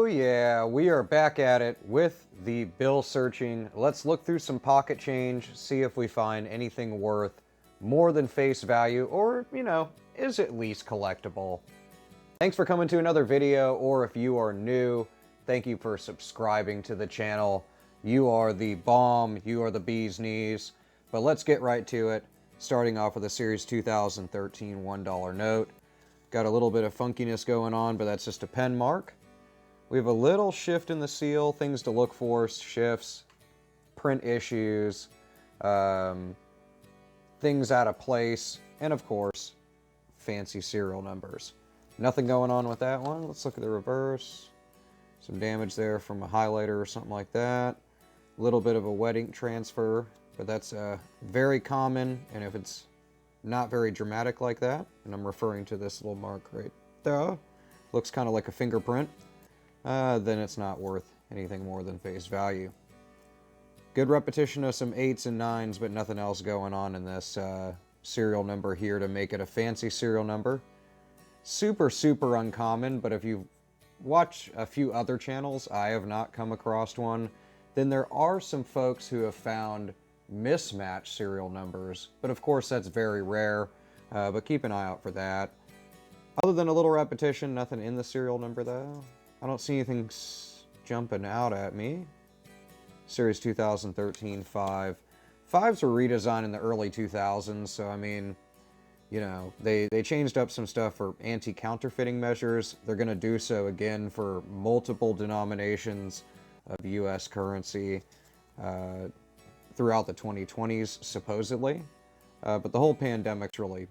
Oh yeah, we are back at it with the bill searching. Let's look through some pocket change, see if we find anything worth more than face value or, is at least collectible. Thanks for coming to another video, or if you are new, thank you for subscribing to the channel. You are the bomb, you are the bee's knees. But let's get right to it, starting off with a Series 2013 $1 note. Got a little bit of funkiness going on, but that's just a pen mark. We have a little shift in the seal, things to look for, shifts, print issues, things out of place, and of course, fancy serial numbers. Nothing going on with that one. Let's look at the reverse. Some damage there from a highlighter or something like that. A little bit of a wet ink transfer, but that's very common, and if it's not very dramatic like that, and I'm referring to this little mark right there, looks kind of like a fingerprint, then it's not worth anything more than face value. Good repetition of some 8s and 9s, but nothing else going on in this serial number here to make it a fancy serial number. Super, super uncommon, but if you watch a few other channels, I have not come across one. Then there are some folks who have found mismatched serial numbers, but of course that's very rare, but keep an eye out for that. Other than a little repetition, nothing in the serial number though. I don't see anything jumping out at me. Series 2013 5. 5s were redesigned in the early 2000s, so I mean, they changed up some stuff for anti-counterfeiting measures. They're going to do so again for multiple denominations of US currency throughout the 2020s, supposedly. But the whole pandemic's really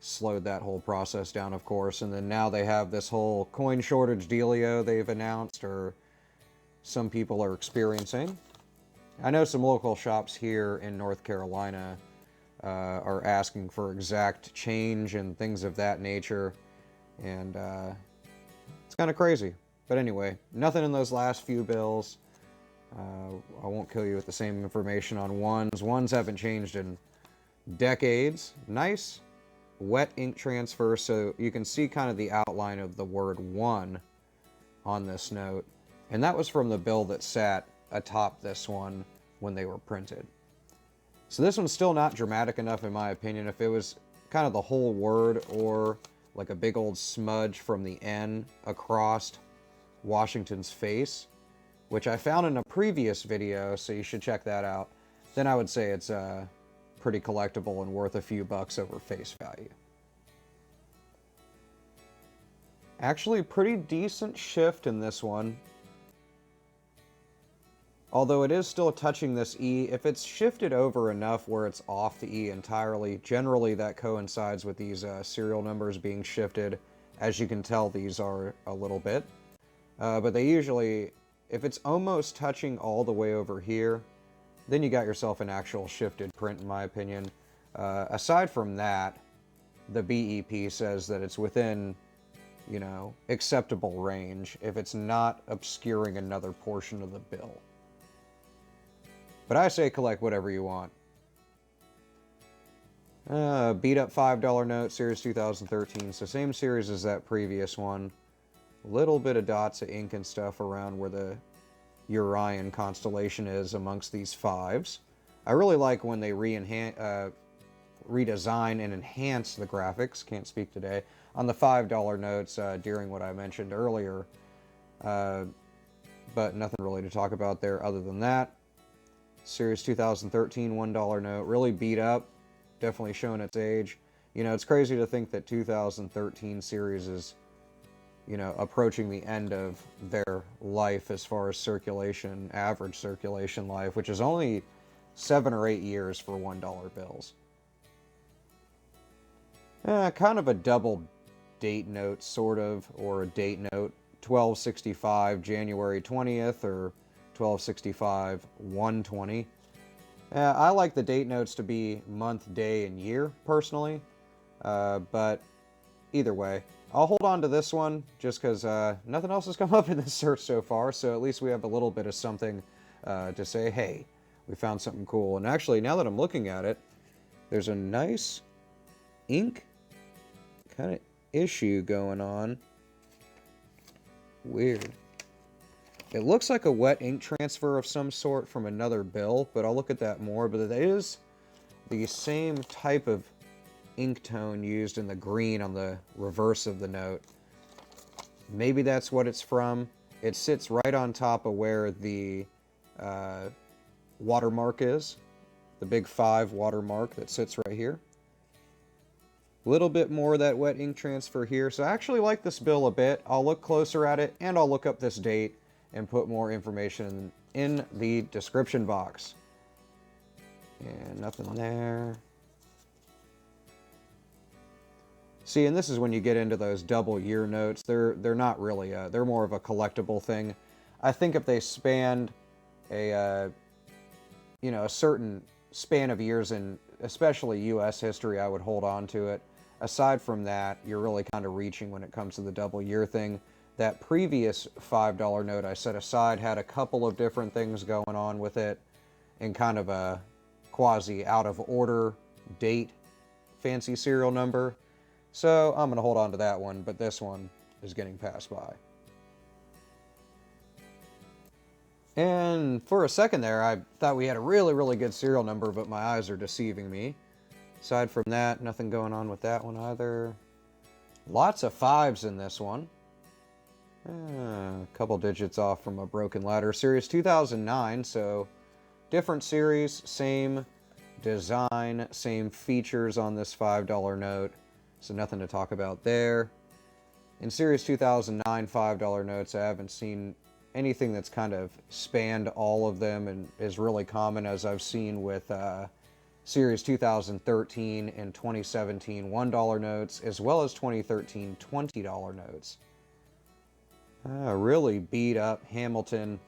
slowed that whole process down, of course. And then now they have this whole coin shortage dealio they've announced, or some people are experiencing. I know some local shops here in North Carolina are asking for exact change and things of that nature. And it's kind of crazy. But anyway, nothing in those last few bills. I won't kill you with the same information on ones. Ones haven't changed in decades. Nice wet ink transfer, so you can see kind of the outline of the word one on this note. And that was from the bill that sat atop this one when they were printed. So this one's still not dramatic enough in my opinion. If it was kind of the whole word or like a big old smudge from the N across Washington's face, which I found in a previous video, so you should check that out, then I would say it's pretty collectible and worth a few bucks over face value. Actually, pretty decent shift in this one. Although it is still touching this E, if it's shifted over enough where it's off the E entirely, generally that coincides with these serial numbers being shifted. As you can tell, these are a little bit. But they usually, if it's almost touching all the way over here, then you got yourself an actual shifted print, in my opinion. Aside from that, the BEP says that it's within, acceptable range if it's not obscuring another portion of the bill. But I say collect whatever you want. Beat up $5 note, Series 2013, so same series as that previous one. Little bit of dots of ink and stuff around where the Orion constellation is amongst these 5s. I really like when they redesign and enhance the graphics, can't speak today, on the $5 notes during what I mentioned earlier. But nothing really to talk about there other than that. Series 2013 $1 note, really beat up, definitely showing its age. It's crazy to think that 2013 series is approaching the end of their life as far as circulation, average circulation life, which is only 7 or 8 years for $1 bills. Kind of a double date note, sort of, or a date note. 1265 January 20th or 1265 1/20. I like the date notes to be month, day, and year, personally. But either way, I'll hold on to this one just because nothing else has come up in this search so far, so at least we have a little bit of something to say, hey, we found something cool. And actually, now that I'm looking at it, there's a nice ink kind of issue going on. Weird. It looks like a wet ink transfer of some sort from another bill, but I'll look at that more. But it is the same type of ink tone used in the green on the reverse of the note. Maybe that's what it's from. It sits right on top of where the watermark is, the big 5 watermark that sits right here. A little bit more of that wet ink transfer here. So I actually like this bill a bit. I'll look closer at it, and I'll look up this date and put more information in the description box. And nothing there. See, and this is when you get into those double year notes. They're not really they're more of a collectible thing. I think if they spanned a a certain span of years in especially U.S. history, I would hold on to it. Aside from that, you're really kind of reaching when it comes to the double year thing. That previous $5 note I set aside had a couple of different things going on with it, and kind of a quasi out of order date fancy serial number. So I'm going to hold on to that one, but this one is getting passed by. And for a second there, I thought we had a really, really good serial number, but my eyes are deceiving me. Aside from that, nothing going on with that one either. Lots of 5s in this one. A couple digits off from a broken ladder. Series 2009, so different series, same design, same features on this $5 note. So nothing to talk about there. In Series 2009 $5 notes, I haven't seen anything that's kind of spanned all of them and is really common, as I've seen with Series 2013 and 2017 $1 notes, as well as 2013 $20 notes. Really beat up Hamilton.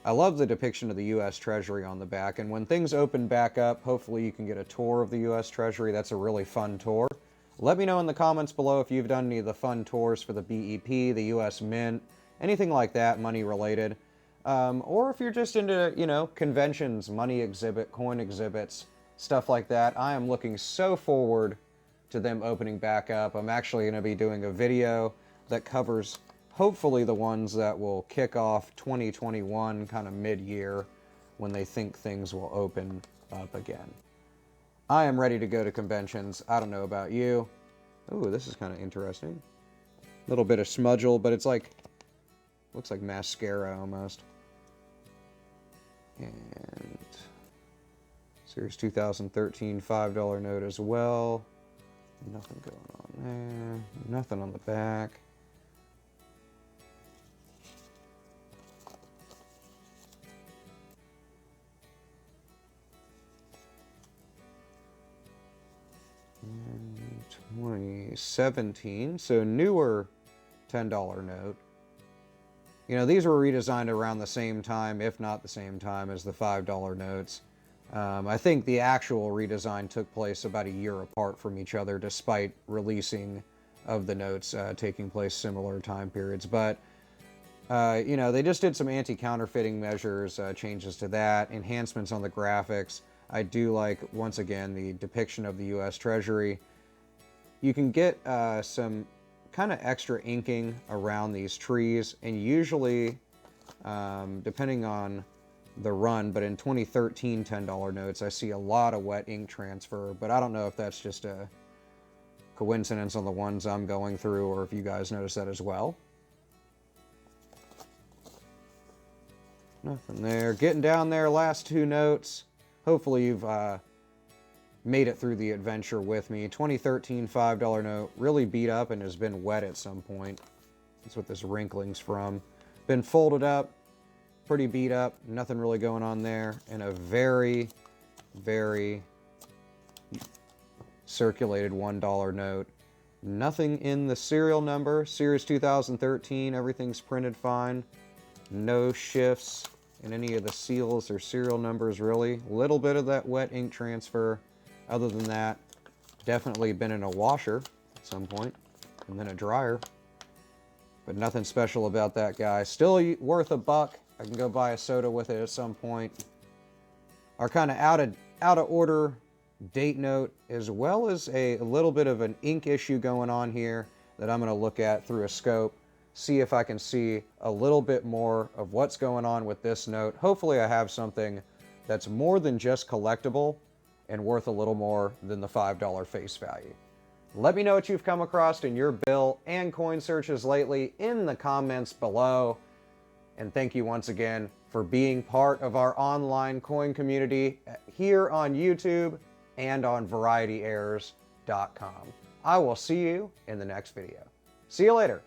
I love the depiction of the U.S. Treasury on the back, and when things open back up, hopefully you can get a tour of the U.S. Treasury. That's a really fun tour. Let me know in the comments below if you've done any of the fun tours for the BEP, the U.S. Mint, anything like that, money related. Or if you're just into, conventions, money exhibit, coin exhibits, stuff like that. I am looking so forward to them opening back up. I'm actually going to be doing a video that covers hopefully the ones that will kick off 2021 kind of mid-year when they think things will open up again. I am ready to go to conventions. I don't know about you. Ooh, this is kind of interesting. A little bit of smudgel, but it's like, looks like mascara almost. And Series 2013 $5 note as well. Nothing going on there. Nothing on the back. And 2017, so newer $10 note. These were redesigned around the same time, if not the same time, as the $5 notes. I think the actual redesign took place about a year apart from each other, despite releasing of the notes taking place similar time periods. But, they just did some anti-counterfeiting measures, changes to that, enhancements on the graphics. I do like, once again, the depiction of the U.S. Treasury. You can get some kind of extra inking around these trees, and usually, depending on the run, but in 2013 $10 notes, I see a lot of wet ink transfer, but I don't know if that's just a coincidence on the ones I'm going through, or if you guys notice that as well. Nothing there. Getting down there, last 2 notes. Hopefully you've made it through the adventure with me. 2013 $5 note, really beat up and has been wet at some point. That's what this wrinkling's from. Been folded up, pretty beat up, nothing really going on there. And a very, very circulated $1 note. Nothing in the serial number. Series 2013, everything's printed fine. No shifts in any of the seals or serial numbers, really. A little bit of that wet ink transfer. Other than that, definitely been in a washer at some point, and then a dryer. But nothing special about that guy. Still worth $1. I can go buy a soda with it at some point. Our kind of out of order date note, as well as a little bit of an ink issue going on here that I'm going to look at through a scope. see if I can see a little bit more of what's going on with this note. Hopefully I have something that's more than just collectible and worth a little more than the $5 face value. Let me know what you've come across in your bill and coin searches lately in the comments below. And thank you once again for being part of our online coin community here on YouTube and on VarietyErrors.com. I will see you in the next video. See you later.